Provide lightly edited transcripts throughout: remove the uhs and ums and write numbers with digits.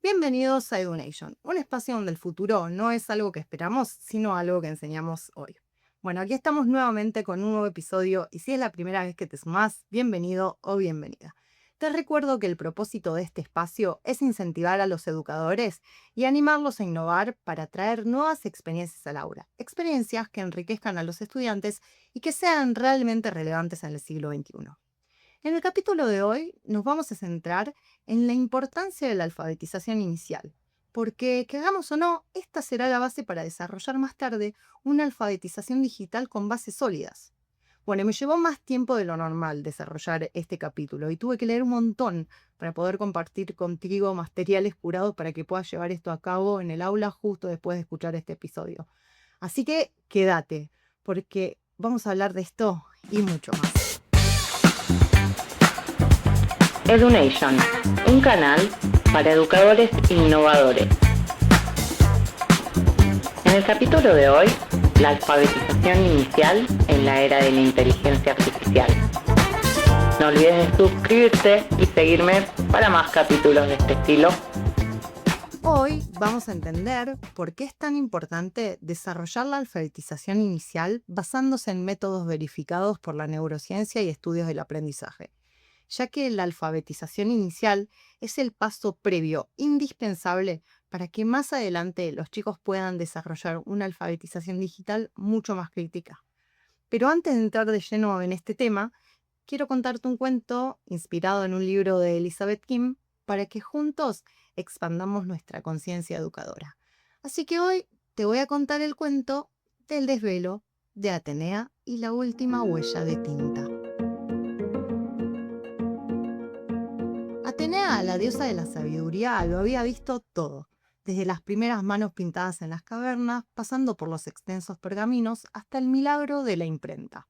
Bienvenidos a EduNation, un espacio donde el futuro no es algo que esperamos, sino algo que enseñamos hoy. Bueno, aquí estamos nuevamente con un nuevo episodio y si es la primera vez que te sumás, bienvenido o bienvenida. Te recuerdo que el propósito de este espacio es incentivar a los educadores y animarlos a innovar para traer nuevas experiencias al aula, experiencias que enriquezcan a los estudiantes y que sean realmente relevantes en el siglo XXI. En el capítulo de hoy nos vamos a centrar en la importancia de la alfabetización inicial, porque, que hagamos o no, esta será la base para desarrollar más tarde una alfabetización digital con bases sólidas. Bueno, me llevó más tiempo de lo normal desarrollar este capítulo y tuve que leer un montón para poder compartir contigo materiales curados para que puedas llevar esto a cabo en el aula justo después de escuchar este episodio. Así que quédate, porque vamos a hablar de esto y mucho más. EduNation, un canal para educadores innovadores. En el capítulo de hoy, la alfabetización inicial en la era de la inteligencia artificial. No olvides de suscribirte y seguirme para más capítulos de este estilo. Hoy vamos a entender por qué es tan importante desarrollar la alfabetización inicial basándose en métodos verificados por la neurociencia y estudios del aprendizaje, ya que la alfabetización inicial es el paso previo indispensable para que más adelante los chicos puedan desarrollar una alfabetización digital mucho más crítica. Pero antes de entrar de lleno en este tema, quiero contarte un cuento inspirado en un libro de Elizabeth Kim para que juntos expandamos nuestra conciencia educadora. Así que hoy te voy a contar el cuento del desvelo de Atenea y la última huella de tinta. Atenea, la diosa de la sabiduría, lo había visto todo, desde las primeras manos pintadas en las cavernas, pasando por los extensos pergaminos hasta el milagro de la imprenta.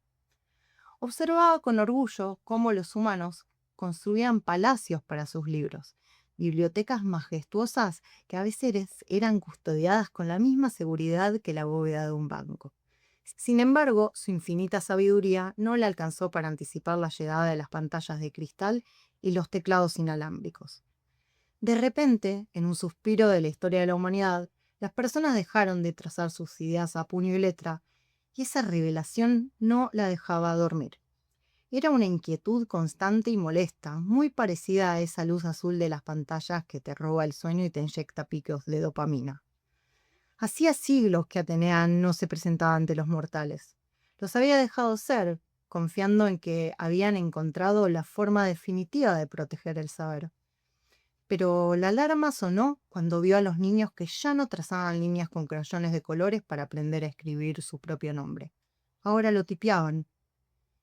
Observaba con orgullo cómo los humanos construían palacios para sus libros, bibliotecas majestuosas que a veces eran custodiadas con la misma seguridad que la bóveda de un banco. Sin embargo, su infinita sabiduría no le alcanzó para anticipar la llegada de las pantallas de cristal y los teclados inalámbricos. De repente, en un suspiro de la historia de la humanidad, las personas dejaron de trazar sus ideas a puño y letra, y esa revelación no la dejaba dormir. Era una inquietud constante y molesta, muy parecida a esa luz azul de las pantallas que te roba el sueño y te inyecta picos de dopamina. Hacía siglos que Atenea no se presentaba ante los mortales. Los había dejado ser, confiando en que habían encontrado la forma definitiva de proteger el saber. Pero la alarma sonó cuando vio a los niños que ya no trazaban líneas con crayones de colores para aprender a escribir su propio nombre. Ahora lo tipeaban.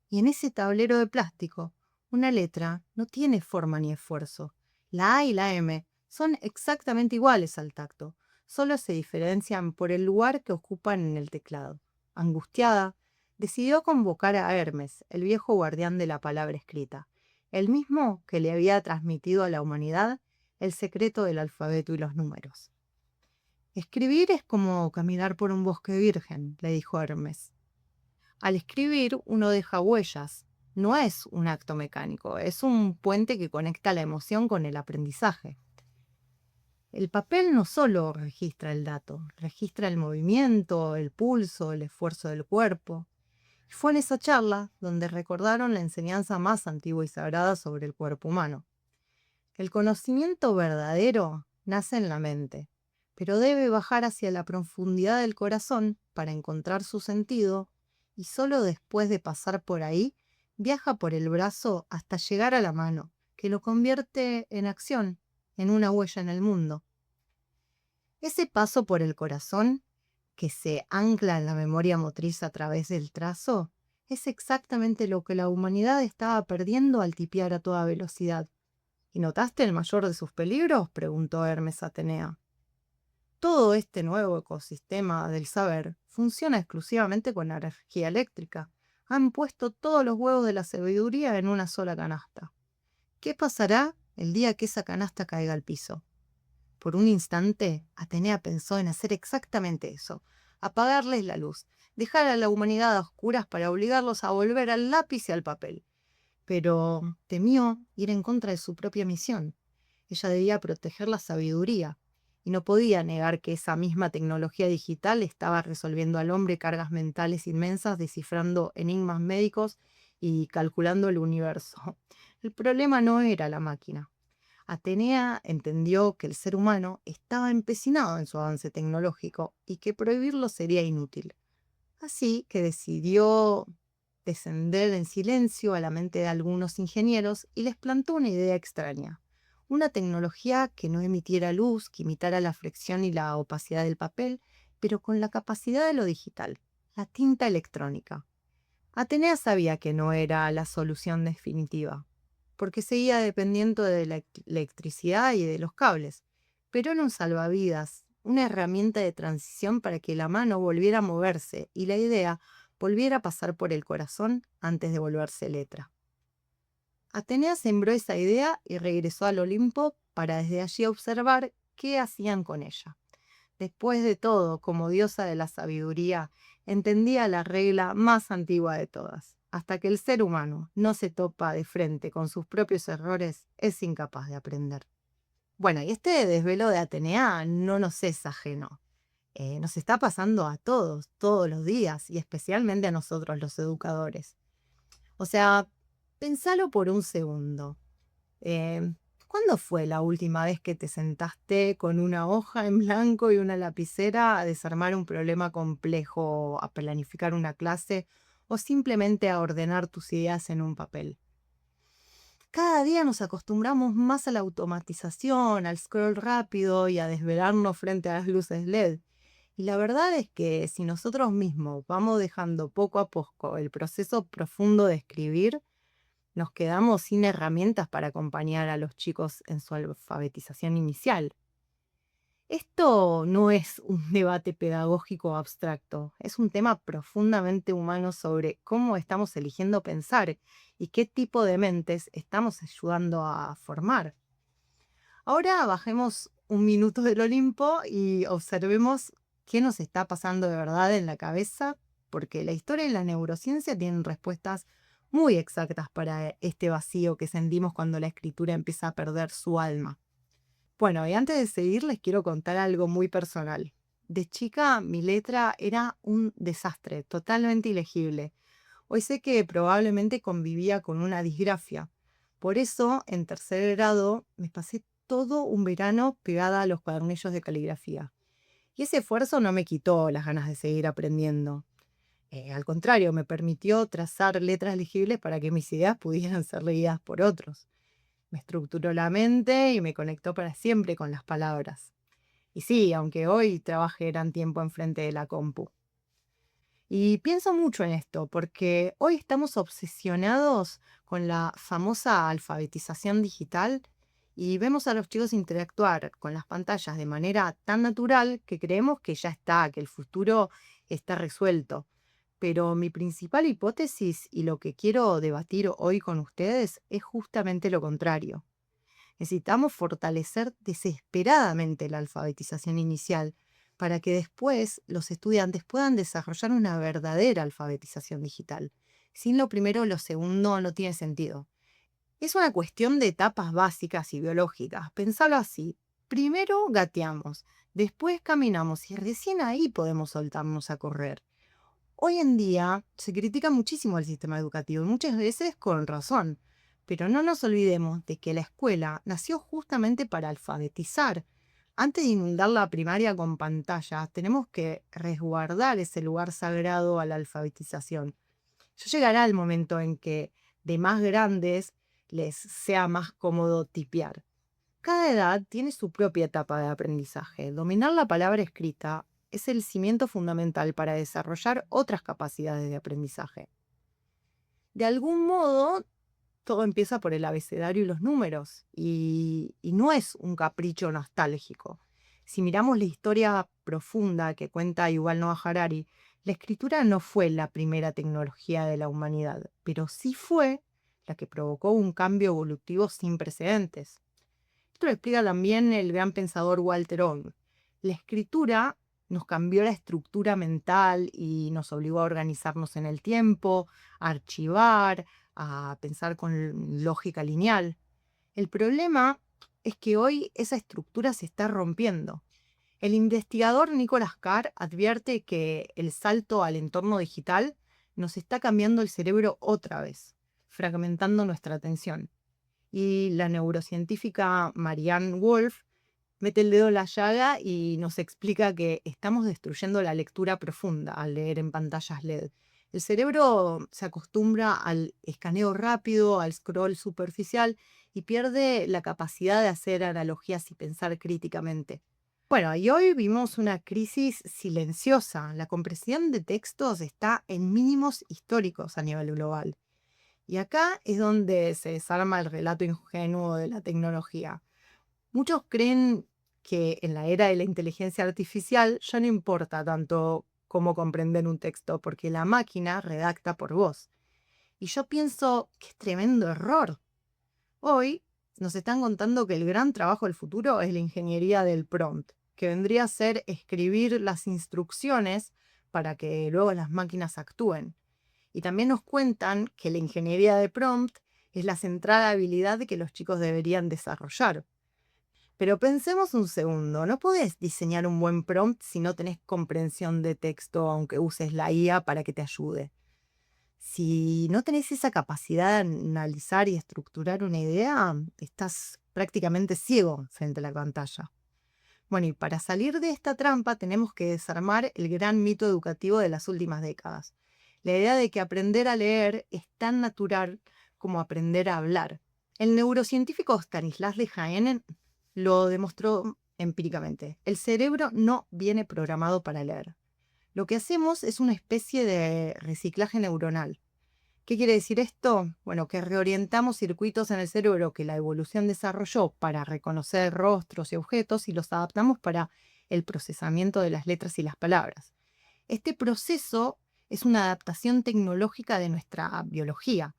Y en ese tablero de plástico, una letra no tiene forma ni esfuerzo. La A y la M son exactamente iguales al tacto, solo se diferencian por el lugar que ocupan en el teclado. Angustiada, decidió convocar a Hermes, el viejo guardián de la palabra escrita, el mismo que le había transmitido a la humanidad el secreto del alfabeto y los números. Escribir es como caminar por un bosque virgen, le dijo Hermes. Al escribir uno deja huellas, no es un acto mecánico, es un puente que conecta la emoción con el aprendizaje. El papel no solo registra el dato, registra el movimiento, el pulso, el esfuerzo del cuerpo. Y fue en esa charla donde recordaron la enseñanza más antigua y sagrada sobre el cuerpo humano. El conocimiento verdadero nace en la mente, pero debe bajar hacia la profundidad del corazón para encontrar su sentido, y solo después de pasar por ahí, viaja por el brazo hasta llegar a la mano, que lo convierte en acción, en una huella en el mundo. Ese paso por el corazón, que se ancla en la memoria motriz a través del trazo, es exactamente lo que la humanidad estaba perdiendo al tipear a toda velocidad. ¿Y notaste el mayor de sus peligros?, preguntó Hermes a Atenea. Todo este nuevo ecosistema del saber funciona exclusivamente con energía eléctrica. Han puesto todos los huevos de la sabiduría en una sola canasta. ¿Qué pasará el día que esa canasta caiga al piso? Por un instante, Atenea pensó en hacer exactamente eso, apagarles la luz, dejar a la humanidad a oscuras para obligarlos a volver al lápiz y al papel. Pero temió ir en contra de su propia misión. Ella debía proteger la sabiduría y no podía negar que esa misma tecnología digital estaba resolviendo al hombre cargas mentales inmensas, descifrando enigmas médicos y calculando el universo. El problema no era la máquina. Atenea entendió que el ser humano estaba empecinado en su avance tecnológico y que prohibirlo sería inútil. Así que decidió descender en silencio a la mente de algunos ingenieros y les plantó una idea extraña. Una tecnología que no emitiera luz, que imitara la fricción y la opacidad del papel, pero con la capacidad de lo digital, la tinta electrónica. Atenea sabía que no era la solución definitiva, porque seguía dependiendo de la electricidad y de los cables, pero era un salvavidas, una herramienta de transición para que la mano volviera a moverse y la idea volviera a pasar por el corazón antes de volverse letra. Atenea sembró esa idea y regresó al Olimpo para desde allí observar qué hacían con ella. Después de todo, como diosa de la sabiduría, entendía la regla más antigua de todas. Hasta que el ser humano no se topa de frente con sus propios errores, es incapaz de aprender. Bueno, y este desvelo de Atenea no nos es ajeno. Nos está pasando a todos, todos los días, y especialmente a nosotros los educadores. O sea, pensalo por un segundo. Eh, ¿Cuándo fue la última vez que te sentaste con una hoja en blanco y una lapicera a desarmar un problema complejo, a planificar una clase o simplemente a ordenar tus ideas en un papel? Cada día nos acostumbramos más a la automatización, al scroll rápido y a desvelarnos frente a las luces LED. Y la verdad es que si nosotros mismos vamos dejando poco a poco el proceso profundo de escribir, nos quedamos sin herramientas para acompañar a los chicos en su alfabetización inicial. Esto no es un debate pedagógico abstracto, es un tema profundamente humano sobre cómo estamos eligiendo pensar y qué tipo de mentes estamos ayudando a formar. Ahora bajemos un minuto del Olimpo y observemos qué nos está pasando de verdad en la cabeza, porque la historia y la neurociencia tienen respuestas muy exactas para este vacío que sentimos cuando la escritura empieza a perder su alma. Bueno, y antes de seguir les quiero contar algo muy personal. De chica mi letra era un desastre, totalmente ilegible. Hoy sé que probablemente convivía con una disgrafia. Por eso, en tercer grado, me pasé todo un verano pegada a los cuadernillos de caligrafía. Y ese esfuerzo no me quitó las ganas de seguir aprendiendo. Al contrario, me permitió trazar letras legibles para que mis ideas pudieran ser leídas por otros. Me estructuró la mente y me conectó para siempre con las palabras. Y sí, aunque hoy trabajé gran tiempo enfrente de la compu. Y pienso mucho en esto, porque hoy estamos obsesionados con la famosa alfabetización digital y vemos a los chicos interactuar con las pantallas de manera tan natural que creemos que ya está, que el futuro está resuelto. Pero mi principal hipótesis y lo que quiero debatir hoy con ustedes es justamente lo contrario. Necesitamos fortalecer desesperadamente la alfabetización inicial para que después los estudiantes puedan desarrollar una verdadera alfabetización digital. Sin lo primero, lo segundo no tiene sentido. Es una cuestión de etapas básicas y biológicas. Pensalo así. Primero gateamos, después caminamos y recién ahí podemos soltarnos a correr. Hoy en día se critica muchísimo el sistema educativo y muchas veces con razón, pero no nos olvidemos de que la escuela nació justamente para alfabetizar. Antes de inundar la primaria con pantallas, tenemos que resguardar ese lugar sagrado a la alfabetización. Ya llegará el momento en que de más grandes les sea más cómodo tipear. Cada edad tiene su propia etapa de aprendizaje. Dominar la palabra escrita es el cimiento fundamental para desarrollar otras capacidades de aprendizaje. De algún modo, todo empieza por el abecedario y los números, y no es un capricho nostálgico. Si miramos la historia profunda que cuenta Yuval Noah Harari, la escritura no fue la primera tecnología de la humanidad, pero sí fue la que provocó un cambio evolutivo sin precedentes. Esto lo explica también el gran pensador Walter Ong. La escritura nos cambió la estructura mental y nos obligó a organizarnos en el tiempo, a archivar, a pensar con lógica lineal. El problema es que hoy esa estructura se está rompiendo. El investigador Nicholas Carr advierte que el salto al entorno digital nos está cambiando el cerebro otra vez, fragmentando nuestra atención. Y la neurocientífica Marianne Wolf mete el dedo en la llaga y nos explica que estamos destruyendo la lectura profunda al leer en pantallas LED. El cerebro se acostumbra al escaneo rápido, al scroll superficial y pierde la capacidad de hacer analogías y pensar críticamente. Bueno, y hoy vimos una crisis silenciosa. La compresión de textos está en mínimos históricos a nivel global. Y acá es donde se desarma el relato ingenuo de la tecnología. Muchos creen que en la era de la inteligencia artificial ya no importa tanto cómo comprender un texto, porque la máquina redacta por voz. Y yo pienso, qué tremendo error. Hoy nos están contando que el gran trabajo del futuro es la ingeniería del prompt, que vendría a ser escribir las instrucciones para que luego las máquinas actúen. Y también nos cuentan que la ingeniería de prompt es la centrada habilidad que los chicos deberían desarrollar. Pero pensemos un segundo, no podés diseñar un buen prompt si no tenés comprensión de texto, aunque uses la IA para que te ayude. Si no tenés esa capacidad de analizar y estructurar una idea, estás prácticamente ciego frente a la pantalla. Bueno, y para salir de esta trampa tenemos que desarmar el gran mito educativo de las últimas décadas. La idea de que aprender a leer es tan natural como aprender a hablar. El neurocientífico Stanislas Dehaene lo demostró empíricamente. El cerebro no viene programado para leer. Lo que hacemos es una especie de reciclaje neuronal. ¿Qué quiere decir esto? Bueno, que reorientamos circuitos en el cerebro que la evolución desarrolló para reconocer rostros y objetos y los adaptamos para el procesamiento de las letras y las palabras. Este proceso es una adaptación tecnológica de nuestra biología,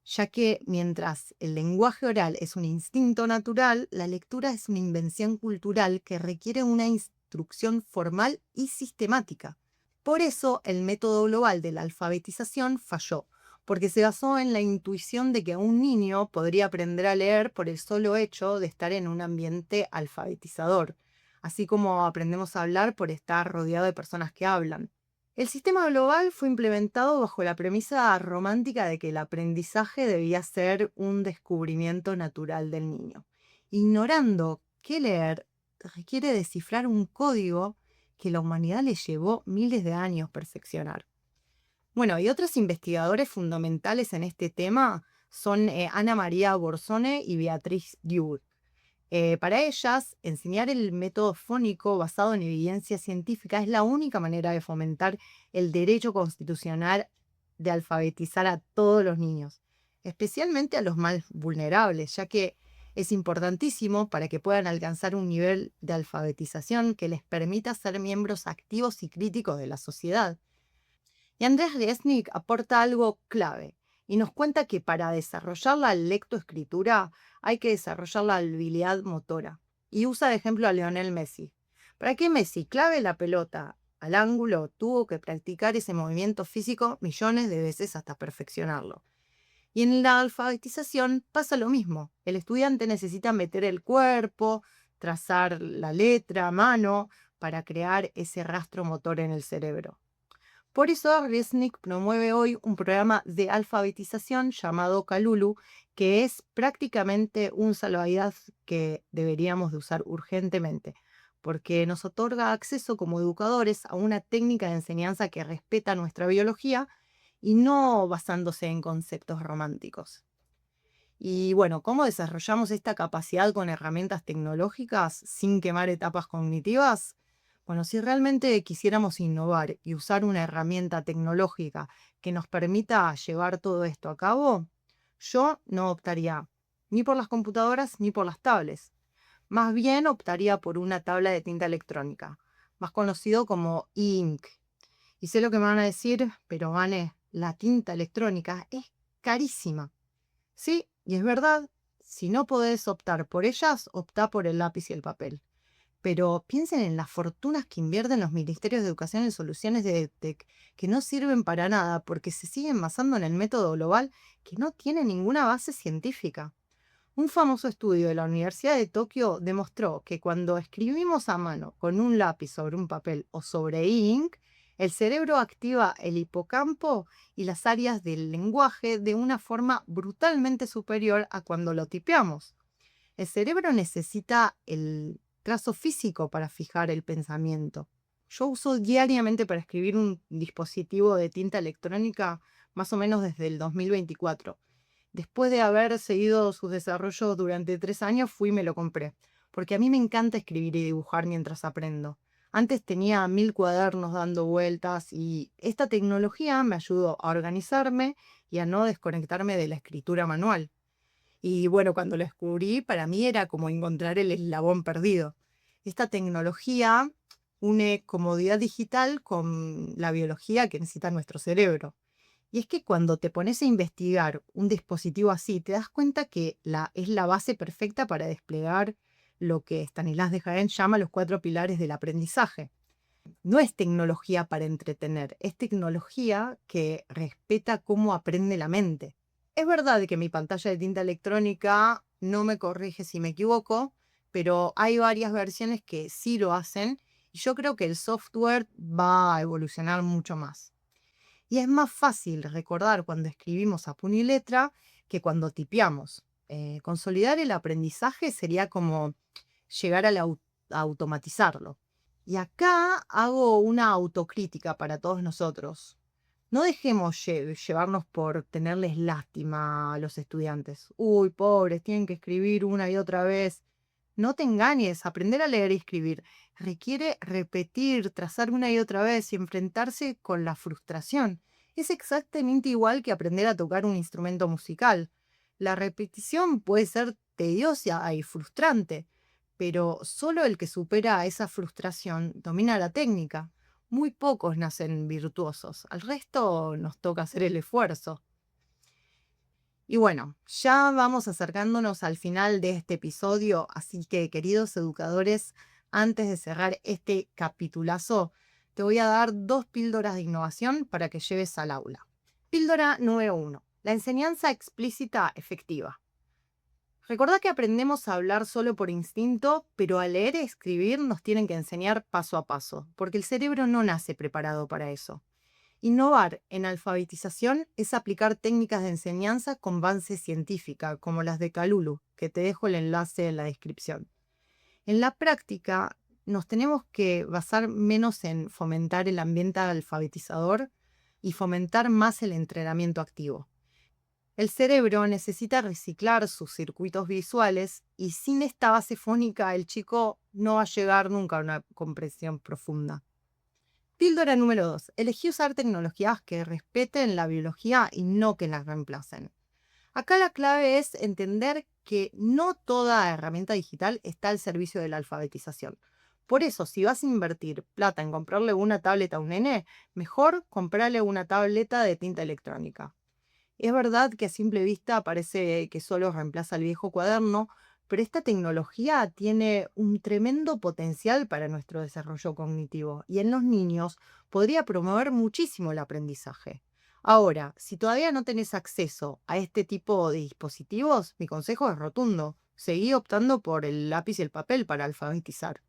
ya que mientras el lenguaje oral es un instinto natural, la lectura es una invención cultural que requiere una instrucción formal y sistemática. Por eso el método global de la alfabetización falló, porque se basó en la intuición de que un niño podría aprender a leer por el solo hecho de estar en un ambiente alfabetizador, así como aprendemos a hablar por estar rodeado de personas que hablan. El sistema global fue implementado bajo la premisa romántica de que el aprendizaje debía ser un descubrimiento natural del niño, ignorando que leer requiere descifrar un código que la humanidad le llevó miles de años perfeccionar. Bueno, y otros investigadores fundamentales en este tema son Ana María Borzone y Beatriz Duke. Para ellas, enseñar el método fónico basado en evidencia científica es la única manera de fomentar el derecho constitucional de alfabetizar a todos los niños, especialmente a los más vulnerables, ya que es importantísimo para que puedan alcanzar un nivel de alfabetización que les permita ser miembros activos y críticos de la sociedad. Y Andrés Resnick aporta algo clave y nos cuenta que para desarrollar la lectoescritura hay que desarrollar la habilidad motora. Y usa de ejemplo a Lionel Messi. Para que Messi clave la pelota al ángulo, tuvo que practicar ese movimiento físico millones de veces hasta perfeccionarlo. Y en la alfabetización pasa lo mismo. El estudiante necesita meter el cuerpo, trazar la letra a mano para crear ese rastro motor en el cerebro. Por eso, Resnick promueve hoy un programa de alfabetización llamado Kalulu, que es prácticamente un salvavidas que deberíamos de usar urgentemente, porque nos otorga acceso como educadores a una técnica de enseñanza que respeta nuestra biología y no basándose en conceptos románticos. Y bueno, ¿cómo desarrollamos esta capacidad con herramientas tecnológicas sin quemar etapas cognitivas? Bueno, si realmente quisiéramos innovar y usar una herramienta tecnológica que nos permita llevar todo esto a cabo, yo no optaría ni por las computadoras ni por las tablets. Más bien optaría por una tabla de tinta electrónica, más conocido como e-ink. Y sé lo que me van a decir, pero Vane, la tinta electrónica es carísima. Sí, y es verdad, si no podés optar por ellas, optá por el lápiz y el papel. Pero piensen en las fortunas que invierten los ministerios de educación en soluciones de EdTech que no sirven para nada porque se siguen basando en el método global que no tiene ninguna base científica. Un famoso estudio de la Universidad de Tokio demostró que cuando escribimos a mano con un lápiz sobre un papel o sobre ink, el cerebro activa el hipocampo y las áreas del lenguaje de una forma brutalmente superior a cuando lo tipeamos. El cerebro necesita el trazo físico para fijar el pensamiento. Yo uso diariamente para escribir un dispositivo de tinta electrónica más o menos desde el 2024. Después de haber seguido sus desarrollos durante 3 años, fui y me lo compré, porque a mí me encanta escribir y dibujar mientras aprendo. Antes tenía 1000 cuadernos dando vueltas y esta tecnología me ayudó a organizarme y a no desconectarme de la escritura manual. Y bueno, cuando lo descubrí, para mí era como encontrar el eslabón perdido. Esta tecnología une comodidad digital con la biología que necesita nuestro cerebro. Y es que cuando te pones a investigar un dispositivo así, te das cuenta que es la base perfecta para desplegar lo que Stanislas de Jaén llama los 4 pilares del aprendizaje. No es tecnología para entretener, es tecnología que respeta cómo aprende la mente. Es verdad que mi pantalla de tinta electrónica no me corrige si me equivoco, pero hay varias versiones que sí lo hacen y yo creo que el software va a evolucionar mucho más. Y es más fácil recordar cuando escribimos a puño y letra que cuando tipeamos. Consolidar el aprendizaje sería como llegar a automatizarlo. Y acá hago una autocrítica para todos nosotros. No dejemos llevarnos por tenerles lástima a los estudiantes. Uy, pobres, tienen que escribir una y otra vez. No te engañes, aprender a leer y escribir requiere repetir, trazar una y otra vez y enfrentarse con la frustración. Es exactamente igual que aprender a tocar un instrumento musical. La repetición puede ser tediosa y frustrante, pero solo el que supera esa frustración domina la técnica. Muy pocos nacen virtuosos, al resto nos toca hacer el esfuerzo. Y bueno, ya vamos acercándonos al final de este episodio, así que queridos educadores, antes de cerrar este capitulazo, te voy a dar 2 píldoras de innovación para que lleves al aula. Píldora número 1. La enseñanza explícita efectiva. Recordá que aprendemos a hablar solo por instinto, pero a leer y escribir nos tienen que enseñar paso a paso, porque el cerebro no nace preparado para eso. Innovar en alfabetización es aplicar técnicas de enseñanza con base científica, como las de Kalulu, que te dejo el enlace en la descripción. En la práctica, nos tenemos que basar menos en fomentar el ambiente alfabetizador y fomentar más el entrenamiento activo. El cerebro necesita reciclar sus circuitos visuales y sin esta base fónica el chico no va a llegar nunca a una comprensión profunda. Píldora número 2. Elegí usar tecnologías que respeten la biología y no que las reemplacen. Acá la clave es entender que no toda herramienta digital está al servicio de la alfabetización. Por eso, si vas a invertir plata en comprarle una tableta a un nene, mejor comprarle una tableta de tinta electrónica. Es verdad que a simple vista parece que solo reemplaza el viejo cuaderno, pero esta tecnología tiene un tremendo potencial para nuestro desarrollo cognitivo y en los niños podría promover muchísimo el aprendizaje. Ahora, si todavía no tenés acceso a este tipo de dispositivos, mi consejo es rotundo. Seguí optando por el lápiz y el papel para alfabetizar.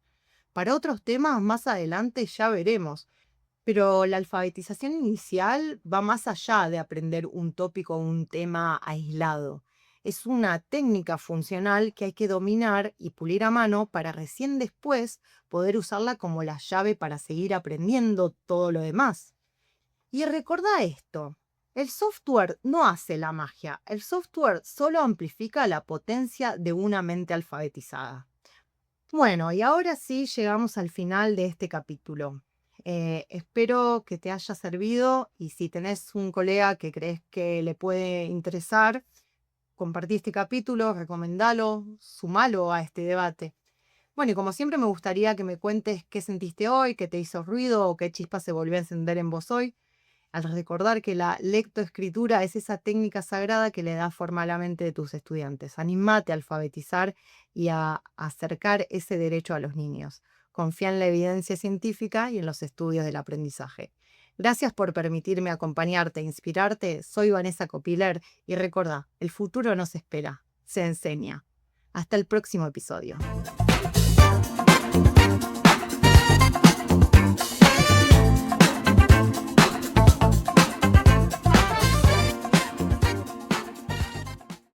Para otros temas, más adelante ya veremos. Pero la alfabetización inicial va más allá de aprender un tópico o un tema aislado. Es una técnica funcional que hay que dominar y pulir a mano para recién después poder usarla como la llave para seguir aprendiendo todo lo demás. Y recordá esto, el software no hace la magia, el software solo amplifica la potencia de una mente alfabetizada. Bueno, y ahora sí llegamos al final de este capítulo. Espero que te haya servido y si tenés un colega que crees que le puede interesar, compartí este capítulo, recomendalo, sumalo a este debate. Bueno, y como siempre me gustaría que me cuentes qué sentiste hoy, qué te hizo ruido o qué chispa se volvió a encender en vos hoy, al recordar que la lectoescritura es esa técnica sagrada que le da forma a la mente de tus estudiantes. Animate a alfabetizar y a acercar ese derecho a los niños. Confía en la evidencia científica y en los estudios del aprendizaje. Gracias por permitirme acompañarte e inspirarte. Soy Vanessa Copiler y recordá, el futuro nos espera. se enseña. Hasta el próximo episodio.